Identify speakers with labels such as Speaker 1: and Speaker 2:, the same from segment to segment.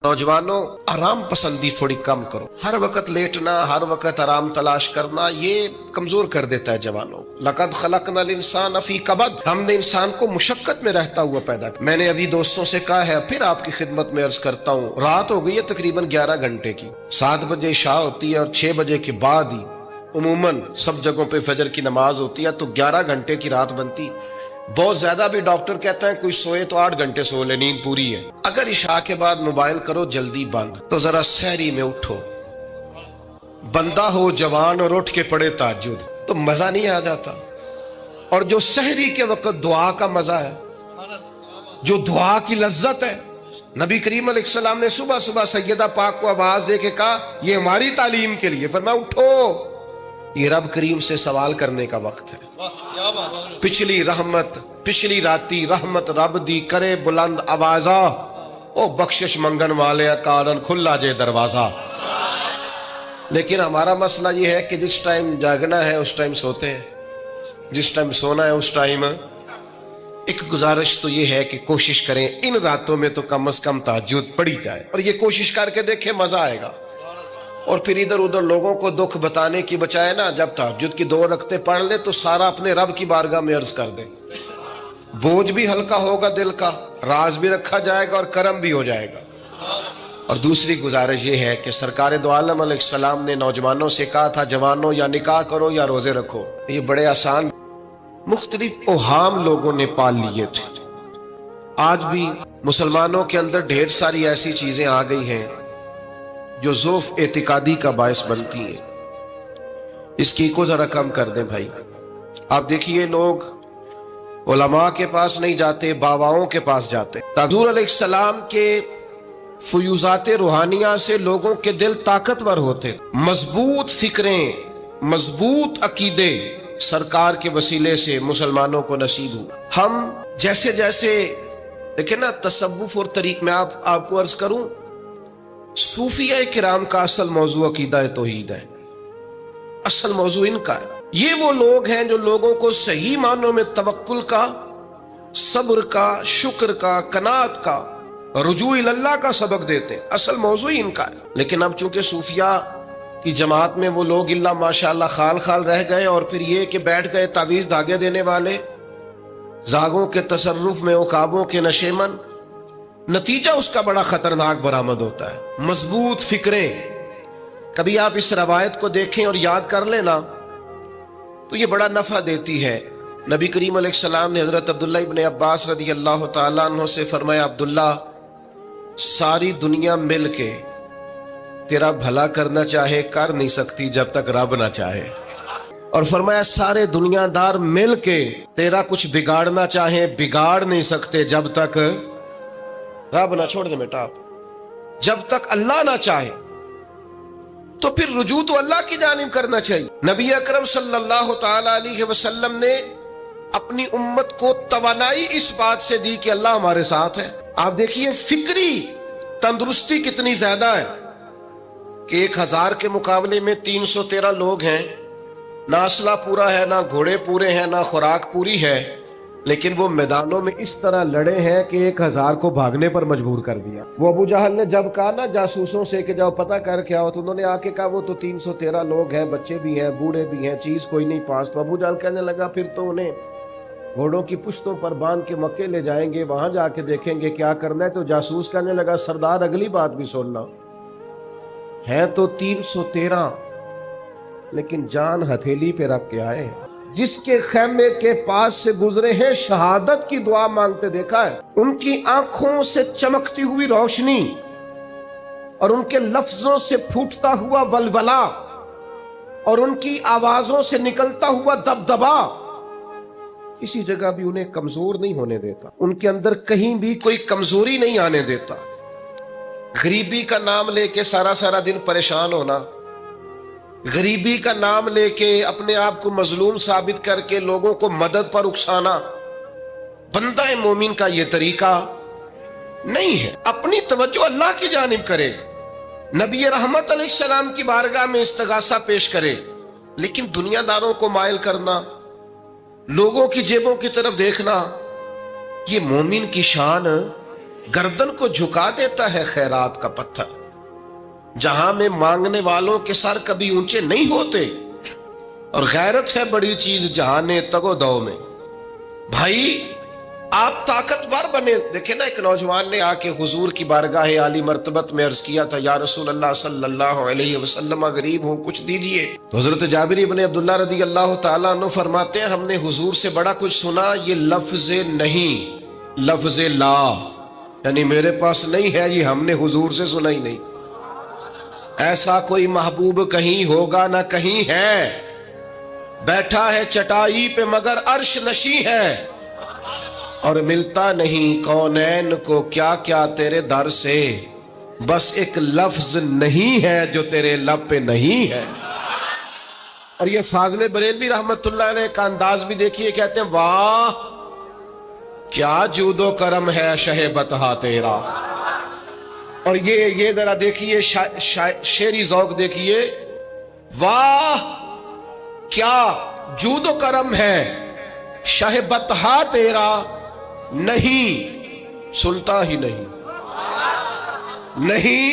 Speaker 1: नौजवानों, आराम पसंदी थोड़ी कम करो। हर वक्त लेटना, हर वक्त आराम तलाश करना, ये कमजोर कर देता है जवानों। लक़द ख़लक़नल इंसान फ़ी कबद, हमने इंसान को मुशक्कत में रहता हुआ पैदा किया। मैंने अभी दोस्तों से कहा है, फिर आपकी खिदमत में अर्ज करता हूँ, रात हो गई है तकरीबन 11 घंटे की। 7 बजे इशा होती है और 6 बजे के बाद ही उमूमन सब जगहों पे फजर की नमाज होती है, तो 11 घंटे की रात बनती। बहुत ज्यादा भी डॉक्टर कहता है कोई सोए तो 8 घंटे सो ले, नींद पूरी है। अगर इशा के बाद मोबाइल करो जल्दी बंद, तो जरा सहरी में उठो। बंदा हो जवान और उठ के पढ़े तहज्जुद, तो मजा नहीं आ जाता। और जो सहरी के वक्त दुआ का मजा है, जो दुआ की लज्जत है, नबी करीम अलैहिस्सलाम ने सुबह सुबह सैयदा पाक को आवाज दे के कहा, ये हमारी तालीम के लिए, फरमाया उठो, ये रब करीम से सवाल करने का वक्त है। पिछली रहमत, पिछली राती रहमत रब दी करे बुलंद आवाजा, ओ बख्शिश मंगन वाले कारण खुला जे दरवाजा। लेकिन हमारा मसला ये है कि जिस टाइम जागना है उस टाइम सोते हैं, जिस टाइम सोना है उस टाइम। एक गुजारिश तो ये है कि कोशिश करें इन रातों में तो कम से कम तहज्जुद पढ़ी जाए, और ये कोशिश करके देखें, मजा आएगा। और फिर इधर उधर लोगों को दुख बताने की बजाय ना, जब तहज्जुद की 2 रकते पढ़ ले तो सारा अपने रब की बारगाह में अर्ज कर दे। बोझ भी हल्का होगा दिल का, राज भी रखा जाएगा और करम भी हो जाएगा। और दूसरी गुजारिश ये है कि सरकार दो आलम अलैहिस्सलाम ने नौजवानों से कहा था, जवानों या निकाह करो या रोजे रखो। ये बड़े आसान मुख्तलिफ ओहाम लोगों ने पाल लिए थे। आज भी मुसलमानों के अंदर ढेर सारी ऐसी चीजें आ गई हैं जो ज़ौफ़ एतिकादी का बायस बनती है। इसकी को जरा कम कर दें भाई। आप देखिए, लोग उलमा के पास नहीं जाते, बाबाओं के पास जाते। हुज़ूर अलैहिस्सलाम के फयूज़ात रूहानिया से लोगों के दिल ताकतवर होते। मजबूत फिक्रें, मजबूत अकीदे सरकार के वसीले से मुसलमानों को नसीब हुआ। हम जैसे जैसे देखें ना, तसव्वुफ और तरीक में आपको अर्ज करूं, सूफिया किराम का असल मौजू अकीदा तौहीद है। असल मौजू इनका है। ये वो लोग हैं जो लोगों को सही मानों में तवक्कुल का, सब्र का, शुक्र का, कनात का, रुजू इल्लाह का सबक देते हैं। असल मौजू ही इनका है। लेकिन अब चूंकि सूफिया की जमात में वो लोग इल्ला माशाअल्लाह खाल खाल रह गए, और फिर ये कि बैठ गए तावीज़ धागे देने वाले, जागों के तसर्रुफ में उकाबों के नशेमन, नतीजा उसका बड़ा खतरनाक बरामद होता है। मजबूत फिक्रें, कभी आप इस रवायत को देखें और याद कर लेना तो ये बड़ा नफा देती है। नबी करीम अलैहिस्सलाम ने हजरत अब्दुल्ला इब्न अब्बास रदी अल्लाह तआला अन्हु से फरमाया, अब्दुल्ला, सारी दुनिया मिल के तेरा भला करना चाहे कर नहीं सकती जब तक रब ना चाहे। और फरमाया, सारे दुनियादार मिल के तेरा कुछ बिगाड़ना चाहे बिगाड़ नहीं सकते जब तक रब ना छोड़ दे बेटा। आप जब तक अल्लाह ना चाहे, तो फिर रुजू तो अल्लाह की जानिब करना चाहिए। नबी अकरम सल्लल्लाहु तआला अलैहि वसल्लम ने अपनी उम्मत को तवानाई इस बात से दी कि अल्लाह हमारे साथ है। आप देखिए फिक्री तंदुरुस्ती कितनी ज्यादा है कि 1000 के मुकाबले में 313 लोग हैं। ना असला पूरा है, ना घोड़े पूरे हैं, ना खुराक पूरी है, लेकिन वो मैदानों में इस तरह लड़े हैं कि 1000 को भागने पर मजबूर कर दिया। वो अबू जहल ने जब कहा ना जासूसों से कि जाओ पता करके आओ, तो उन्होंने आके कहा वो तो 313 लोग हैं, बच्चे भी हैं, बूढ़े भी हैं, चीज कोई नहीं पास। तो अबू जहल कहने लगा, फिर तो उन्हें घोड़ों की पुश्तों पर बांध के मक्के ले जाएंगे, वहां जाके देखेंगे क्या करना है। तो जासूस कहने लगा, सरदार अगली बात भी सुनना, है तो 313, लेकिन जान हथेली पे रख के आए। जिसके खैमे के पास से गुजरे हैं शहादत की दुआ मांगते देखा है। उनकी आंखों से चमकती हुई रोशनी और उनके लफ्जों से फूटता हुआ वलवला और उनकी आवाजों से निकलता हुआ दबदबा किसी जगह भी उन्हें कमजोर नहीं होने देता। उनके अंदर कहीं भी कोई कमजोरी नहीं आने देता। गरीबी का नाम लेके सारा सारा दिन परेशान होना, गरीबी का नाम लेके अपने आप को मजलूम साबित करके लोगों को मदद पर उकसाना, बंदा मोमिन का ये तरीका नहीं है। अपनी तवज्जो अल्लाह की जानिब करे, नबी रहमत अलैहिस्सलाम की बारगाह में इस्तिगासा पेश करे। लेकिन दुनियादारों को माइल करना, लोगों की जेबों की तरफ देखना, ये मोमिन की शान गर्दन को झुका देता है खैरात का पत्थर। जहां में मांगने वालों के सर कभी ऊंचे नहीं होते, और गैरत है बड़ी चीज जहाने तगो दो में। भाई आप ताकतवर बने। देखे ना, एक नौजवान ने आके हुजूर की बारगाह आली मर्तबत में अर्ज किया था, या रसूल अल्लाह सल्लल्लाहु अलैहि वसल्लम, गरीब हूं, कुछ दीजिए। तो हजरत जाबिर इब्न अब्दुल्लाह रदी अल्लाह ताला अन्हु फरमाते हैं, हमने हुजूर से बड़ा कुछ सुना, ये लफ्ज नहीं, लफ्ज ला, यानी मेरे पास नहीं है, ये हमने हुजूर से सुना ही नहीं। ऐसा कोई महबूब कहीं होगा ना कहीं है, बैठा है चटाई पे मगर अर्श नशी है, और मिलता नहीं कौनैन को क्या क्या तेरे दर से, बस एक लफ्ज नहीं है जो तेरे लब पे नहीं है। और ये फाज़िल बरेलवी रहमतुल्लाह अलैह का अंदाज भी देखिए, कहते हैं वाह क्या जूदो करम है शहे बतहा तेरा। और ये जरा देखिए शेरी ज़ौक़ देखिए, वाह क्या जूदो करम है शहे बतहा तेरा, नहीं सुनता ही नहीं। नहीं,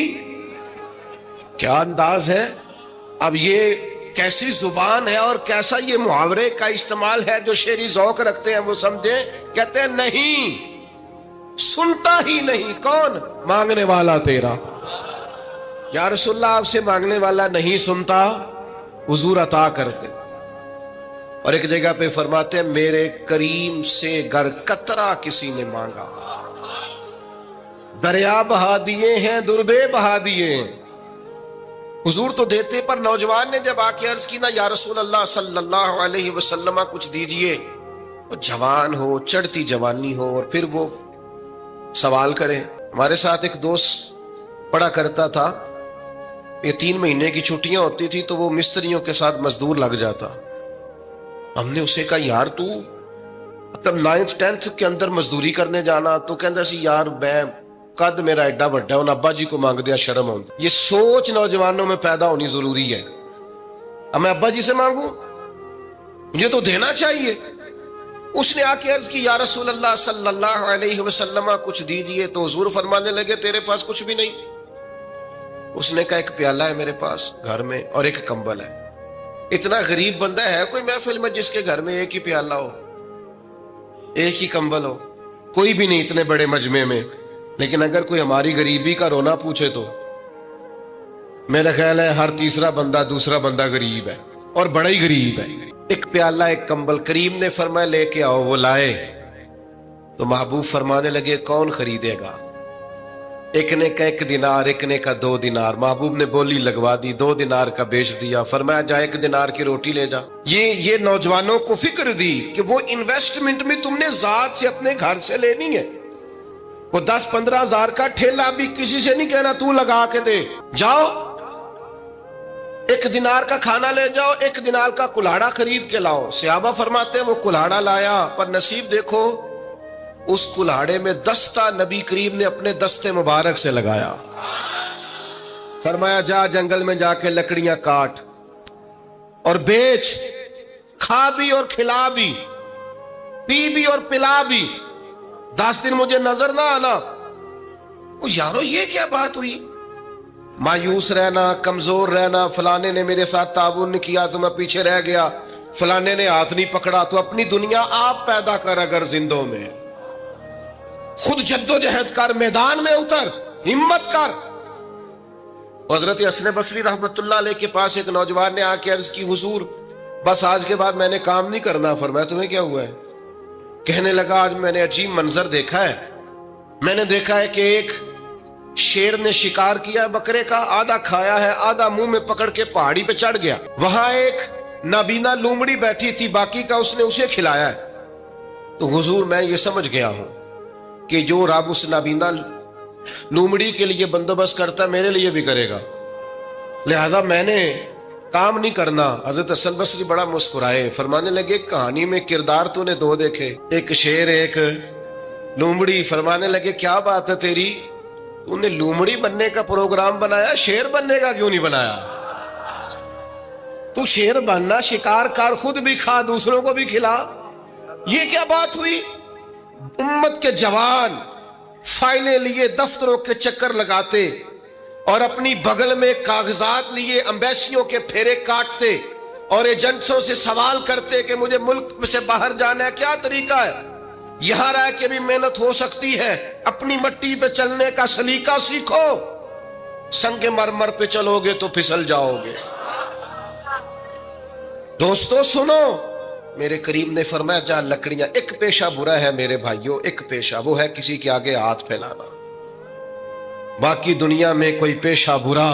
Speaker 1: क्या अंदाज है। अब ये कैसी जुबान है और कैसा ये मुहावरे का इस्तेमाल है, जो शेरी ज़ौक़ रखते हैं वो समझे। कहते हैं नहीं सुनता ही नहीं, कौन? मांगने वाला तेरा। या रसूलल्लाह आपसे मांगने वाला नहीं सुनता, हुजूर अता करते। और एक जगह पे फरमाते हैं, मेरे करीम से गर कतरा किसी ने मांगा, दरिया बहा दिए हैं, दुर्बे बहा दिए हैं। हुजूर तो देते, पर नौजवान ने जब आके अर्ज की ना, या रसूल अल्लाह सल्लल्लाहु अलैहि वसल्लम कुछ दीजिए, वो जवान हो, चढ़ती जवानी हो, और फिर वो सवाल करे। हमारे साथ एक दोस्त पढ़ा करता था, ये 3 महीने की छुट्टियां होती थी तो वो मिस्त्रियों के साथ मजदूर लग जाता। हमने उसे कहा, यार तू मतलब 9th 10th के अंदर मजदूरी करने जाना, तो कहता सी यार मैं कद मेरा एडा बड़ा, उन अब्बा जी को मांग दिया शर्म आउंदी। ये सोच नौजवानों में पैदा होनी जरूरी है। अब मैं अब्बा जी से मांगू, मुझे तो देना चाहिए। उसने आके अर्ज की, या रसूल अल्लाह सल्लल्लाहु अलैहि वसल्लम कुछ दीजिए। तो हुजूर फरमाने लगे, तेरे पास कुछ भी नहीं। उसने कहा, एक प्याला है मेरे पास घर में और एक कंबल है। इतना गरीब बंदा है कोई महफिल में जिसके घर में एक ही प्याला हो, एक ही कंबल हो? कोई भी नहीं इतने बड़े मजमे में। लेकिन अगर कोई हमारी गरीबी का रोना पूछे तो मेरा ख्याल है हर तीसरा बंदा, दूसरा बंदा गरीब है, और बड़ा ही गरीब है। एक प्याला, एक कंबल। करीम ने फरमाया लेके आओ। वो लाए तो महबूब फरमाने लगे, कौन खरीदेगा? एक ने का 1 दिनार, एक ने का 2 दिनार। महबूब ने बोली लगवा दी, 2 दिनार का बेच दिया। फरमाया जा 1 दिनार की रोटी ले जा। ये नौजवानों को फिक्र दी कि वो इन्वेस्टमेंट में तुमने जात से अपने घर से लेनी है। वो 10-15 हजार का ठेला भी किसी से नहीं कहना तू लगा के दे। जाओ 1 दिनार का खाना ले जाओ, 1 दिनार का कुल्हाड़ा खरीद के लाओ। सहाबा फरमाते हैं वो कुल्हाड़ा लाया, पर नसीब देखो उस कुल्हाड़े में दस्ता नबी करीम ने अपने दस्ते मुबारक से लगाया। फरमाया जा जंगल में जाके लकड़ियां काट और बेच, खा भी और खिला भी, पी भी और पिला भी, 10 दिन मुझे नजर ना आना। ओ यारो ये क्या बात हुई? मायूस रहना, कमजोर रहना, फलाने ने मेरे साथ ताबून नहीं किया तो मैं पीछे रह गया, फलाने ने हाथ नहीं पकड़ा। तो अपनी दुनिया आप पैदा कर, अगर जिंदों में खुद जद्दोजहद कर, मैदान में उतर, हिम्मत कर। हजरत हसन बसरी रहमतुल्लाह अलैह के पास एक नौजवान ने आके अर्ज की, हुजूर बस आज के बाद मैंने काम नहीं करना। फरमाया तुम्हें क्या हुआ है? कहने लगा आज मैंने अजीब मंजर देखा है। मैंने देखा है कि एक शेर ने शिकार किया बकरे का, आधा खाया है, आधा मुंह में पकड़ के पहाड़ी पे चढ़ गया। वहां एक नाबीना लूमड़ी बैठी थी, बाकी का उसने उसे खिलाया है। तो हुजूर मैं ये समझ गया हूं कि जो रब उस नाबीना लूमड़ी के लिए बंदोबस्त करता मेरे लिए भी करेगा, लिहाजा मैंने काम नहीं करना। हजरत हसन बसरी बड़ा मुस्कुराए, फरमाने लगे कहानी में किरदार तूने 2 देखे, एक शेर एक लूमड़ी। फरमाने लगे क्या बात है तेरी, तूने लूमड़ी बनने का प्रोग्राम बनाया, शेर बनने का क्यों नहीं बनाया? तू शेर बनना, शिकार कर, खुद भी खा, दूसरों को भी खिला। ये क्या बात हुई? उम्मत के जवान فائلیں لیے دفتروں کے چکر لگاتے اور اپنی بغل میں کاغذات لیے امبیسیوں کے پھیرے کاٹتے اور ایجنٹوں سے سوال کرتے کہ مجھے ملک سے باہر جانا ہے، کیا طریقہ ہے؟ یہاں رہ کے بھی محنت ہو سکتی ہے، اپنی مٹی پہ چلنے کا سلیقہ سیکھو، سنگ مرمر پہ چلو گے تو پھسل جاؤ گے۔ دوستو سنو، میرے کریم نے فرمایا جہاں لکڑیاں، ایک پیشہ برا ہے میرے بھائیوں، ایک پیشہ وہ ہے کسی کے آگے ہاتھ پھیلانا۔ باقی دنیا میں کوئی پیشہ برا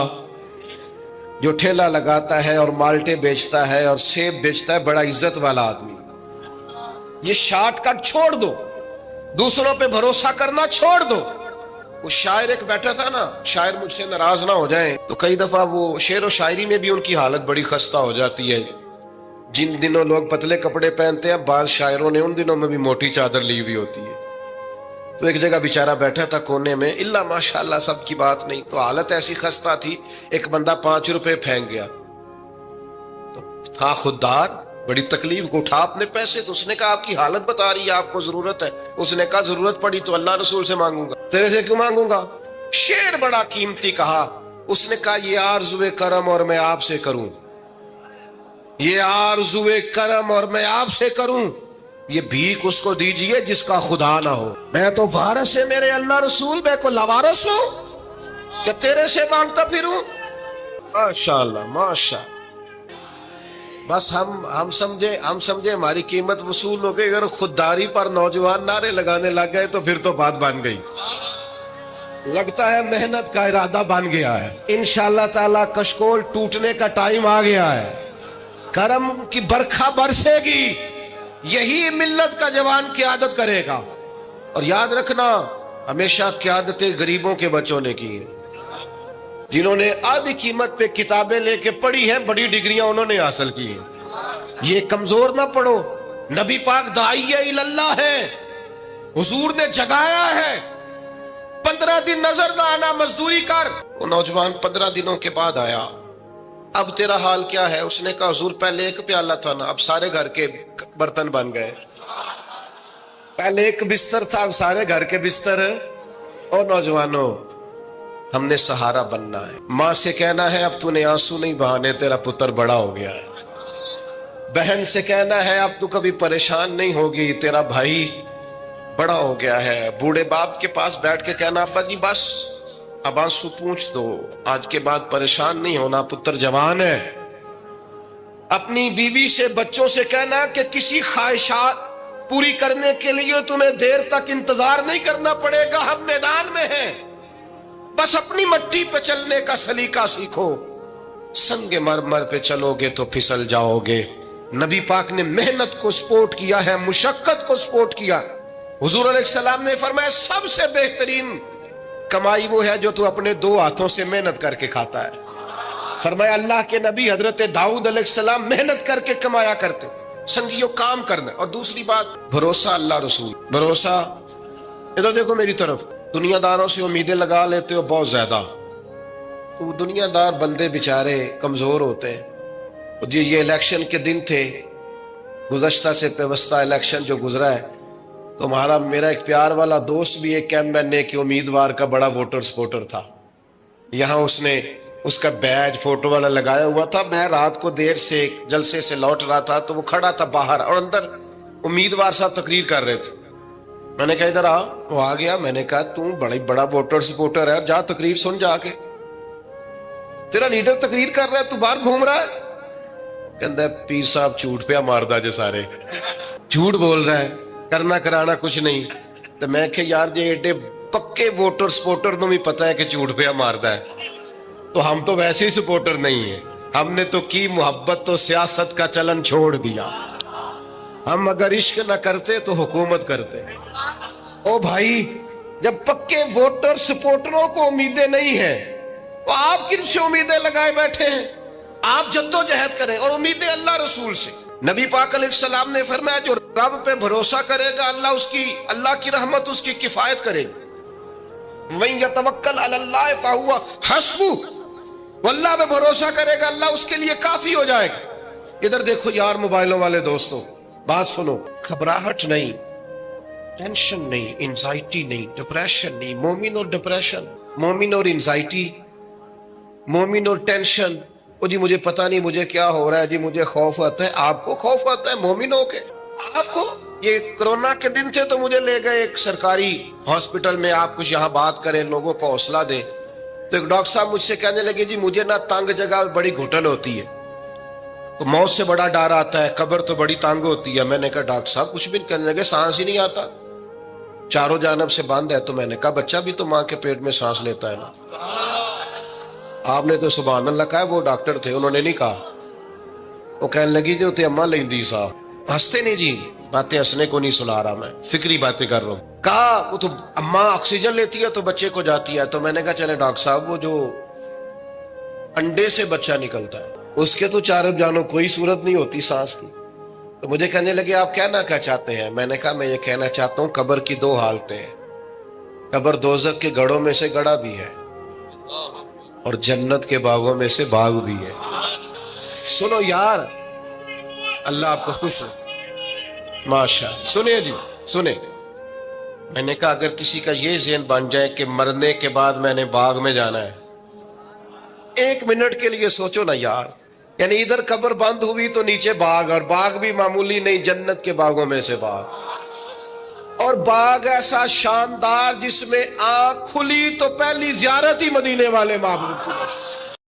Speaker 1: جو ٹھیلا لگاتا ہے اور مالٹے بیچتا ہے اور سیب بیچتا ہے، بڑا عزت والا آدمی، یہ شارٹ کٹ چھوڑ دو، دوسروں پہ بھروسہ کرنا چھوڑ دو۔ وہ شاعر ایک بیٹھا تھا نا، شاعر مجھ سے ناراض نہ ہو جائیں، تو کئی دفعہ وہ شعر و شاعری میں بھی ان کی حالت بڑی خستہ ہو جاتی ہے۔ جن دنوں لوگ پتلے کپڑے پہنتے ہیں، بعض شاعروں نے ان دنوں میں بھی موٹی چادر لی ہوئی ہوتی ہے۔ تو ایک جگہ بیچارہ بیٹھا تھا کونے میں، اللہ ماشاءاللہ سب کی بات نہیں، تو حالت ایسی خستہ تھی، ایک بندہ 5 روپے پھینک گیا، تو تھا خوددار، بڑی تکلیف کو اٹھا اپنے پیسے، تو اس نے کہا آپ کی حالت بتا رہی ہے، آپ کو ضرورت ہے۔ اس نے کہا ضرورت پڑی تو اللہ رسول سے مانگوں گا، تیرے سے کیوں مانگوں گا؟ شعر بڑا قیمتی کہا، اس نے کہا یہ آرزوئے کرم اور میں آپ سے کروں، یہ آرزوئے کرم اور میں آپ سے کروں، یہ بھیک اس کو دیجئے جس کا خدا نہ ہو۔ میں تو وارث ہے میرے اللہ رسول، میں کو لوارث ہوں کہ تیرے سے مانگتا پھروں؟ ماشاءاللہ ماشاءاللہ۔ بس ہم سمجھے ہماری قیمت وصول ہو گئی، اگر خودداری پر نوجوان نعرے لگانے لگ گئے تو پھر تو بات بن گئی، لگتا ہے محنت کا ارادہ بن گیا ہے۔ انشاءاللہ تعالی کشکول ٹوٹنے کا ٹائم آ گیا ہے، کرم کی برکھا برسے گی، یہی ملت کا جوان قیادت کرے گا۔ اور یاد رکھنا، ہمیشہ قیادتیں غریبوں کے بچوں نے کی ہیں، جنہوں نے آدھی قیمت پہ کتابیں لے کے پڑھی ہیں، بڑی ڈگریاں انہوں نے حاصل کی ہیں۔ یہ کمزور نہ پڑھو، نبی پاک داعیہ اللہ ہے، حضور نے جگایا ہے، 15 دن نظر نہ آنا، مزدوری کر۔ وہ نوجوان 15 دنوں کے بعد آیا، اب تیرا حال کیا ہے؟ اس نے کہا حضور پہلے ایک پیالہ تھا نا، اب سارے گھر کے برتن بن گئے، پہلے ایک بستر تھا، اب سارے گھر کے بستر۔ اور نوجوانوں، ہم نے سہارا بننا ہے، ماں سے کہنا ہے اب تو نے آنسو نہیں بہانے، تیرا پتر بڑا ہو گیا ہے۔ بہن سے کہنا ہے اب تو کبھی پریشان نہیں ہوگی، تیرا بھائی بڑا ہو گیا ہے۔ بوڑھے باپ کے پاس بیٹھ کے کہنا ابا جی بس اب آنسو پوچھ دو، آج کے بعد پریشان نہیں ہونا، پتر جوان ہے۔ اپنی بیوی سے، بچوں سے کہنا کہ کسی خواہشات پوری کرنے کے لیے تمہیں دیر تک انتظار نہیں کرنا پڑے گا، ہم میدان میں ہیں، بس اپنی مٹی پہ چلنے کا سلیقہ سیکھو، سنگ مرمر پہ چلو گے تو پھسل جاؤ گے۔ نبی پاک نے محنت کو سپورٹ کیا ہے، مشقت کو سپورٹ کیا۔ حضور علیہ السلام نے فرمایا سب سے بہترین کمائی وہ ہے جو تو اپنے 2 ہاتھوں سے محنت کر کے کھاتا ہے۔ فرمایا اللہ کے نبی حضرت داؤد علیہ السلام محنت کر کے کمایا کرتے، سنگیوں کام کرنا۔ اور دوسری بات، بھروسہ اللہ رسول، بھروسہ۔ ادھر دیکھو میری طرف، دنیا داروں سے امیدیں لگا لیتے ہو بہت زیادہ، تو دنیا دار بندے بیچارے کمزور ہوتے ہیں۔ جی یہ الیکشن کے دن تھے، گزشتہ سے پیوستہ الیکشن جو گزرا ہے، تو میرا ایک پیار والا دوست بھی ایک ایم کے امیدوار کا بڑا ووٹر سپورٹر تھا، یہاں اس نے اس کا بیج فوٹو والا لگایا ہوا تھا۔ میں رات کو دیر سے جلسے سے لوٹ رہا تھا تو وہ کھڑا تھا باہر، اور اندر امیدوار صاحب تقریر کر رہے تھے۔ میں نے کہا ادھر آ، وہ آ گیا۔ میں نے کہا تو بڑا ووٹر سپورٹر ہے، جا تقریر سن جا کے، تیرا لیڈر تقریر کر رہا ہے تو باہر گھوم رہا ہے۔ کہتا ہے پیر صاحب جھوٹ پہ ماردا جو سارے جھوٹ بول رہا ہے، کرنا کرانا کچھ نہیں۔ تو میں کہ یار جی ایڈے پکے ووٹر سپورٹر نو بھی پتا ہے کہ جھوٹ پہ ماردا ہے، تو ہم تو ویسے ہی سپورٹر نہیں ہیں، ہم نے تو کی محبت تو سیاست کا چلن چھوڑ دیا، ہم اگر عشق نہ کرتے تو حکومت کرتے۔ او بھائی، جب پکے ووٹر سپورٹروں کو امیدیں نہیں ہیں تو آپ کن سے امیدیں لگائے بیٹھے ہیں؟ آپ جدوجہد کریں، اور امیدیں اللہ رسول سے۔ نبی پاک علیہ السلام نے فرمایا جو رب پہ بھروسہ کرے گا اللہ کی رحمت اس کی کفایت کرے گی۔ وَمَن يَتَوَكَّلْ عَلَى اللَّهِ فَهُوَ حَسْبُهُ، وہ اللہ پہ بھروسہ کرے گا اللہ اس کے لیے کافی ہو جائے گا۔ ادھر دیکھو یار موبائلوں والے دوستوں، بات سنو، گھبراہٹ نہیں، ٹینشن نہیں، انزائٹی نہیں، ڈپریشن نہیں. مومن اور ڈپریشن، مومن اور انزائٹی، مومن اور ٹینشن. وہ جی مجھے پتہ نہیں مجھے کیا ہو رہا ہے، جی مجھے خوف آتا ہے. آپ کو خوف آتا ہے مومن ہو کے؟ آپ کو یہ کرونا کے دن تھے تو مجھے لے گئے ایک سرکاری ہاسپٹل میں، آپ کچھ یہاں بات کریں، لوگوں کو حوصلہ دیں. تو ایک ڈاکٹر صاحب مجھ سے کہنے لگے جی مجھے نہ تنگ جگہ بڑی گھٹن ہوتی ہے، تو موت سے بڑا ڈر آتا ہے، قبر تو بڑی تنگ ہوتی ہے. میں نے کہا ڈاکٹر صاحب کچھ بھی. کہنے لگے سانس ہی نہیں آتا، چاروں جانب سے بند ہے. تو میں نے کہا بچہ بھی تو ماں کے پیٹ میں سانس لیتا ہے نا. آپ نے تو سبحان اللہ کہا. وہ ڈاکٹر تھے، انہوں نے نہیں کہا. وہ کہنے لگی جو تے اماں لیندی صاحب. ہنستے نہیں جی، باتیں ہنسنے کو نہیں سنا رہا، میں فکری باتیں کر رہا ہوں. کہا وہ تو اماں آکسیجن لیتی ہے تو بچے کو جاتی ہے. تو میں نے کہا چلے ڈاکٹر صاحب وہ جو انڈے سے بچہ نکلتا ہے اس کے تو چاروں جانوں کوئی صورت نہیں ہوتی سانس کی. تو مجھے کہنے لگے آپ کہنا کیا چاہتے ہیں؟ میں نے کہا میں یہ کہنا چاہتا ہوں قبر کی دو حالتیں ہیں. قبر دوزخ کے گڑھوں میں سے گڑھا بھی ہے اور جنت کے باغوں میں سے باغ بھی ہے. سنو یار، اللہ آپ کو خوش ہو. ماشاء سنیں جی سنیں. میں نے کہا اگر کسی کا یہ ذہن بن جائے کہ مرنے کے بعد میں نے باغ میں جانا ہے، ایک منٹ کے لیے سوچو نا یار. یعنی ادھر قبر بند ہوئی تو نیچے باغ، اور باغ بھی معمولی نہیں، جنت کے باغوں میں سے باغ. اور باغ ایسا شاندار جس میں آنکھ کھلی تو پہلی زیارت ہی مدینے والے معبود کی.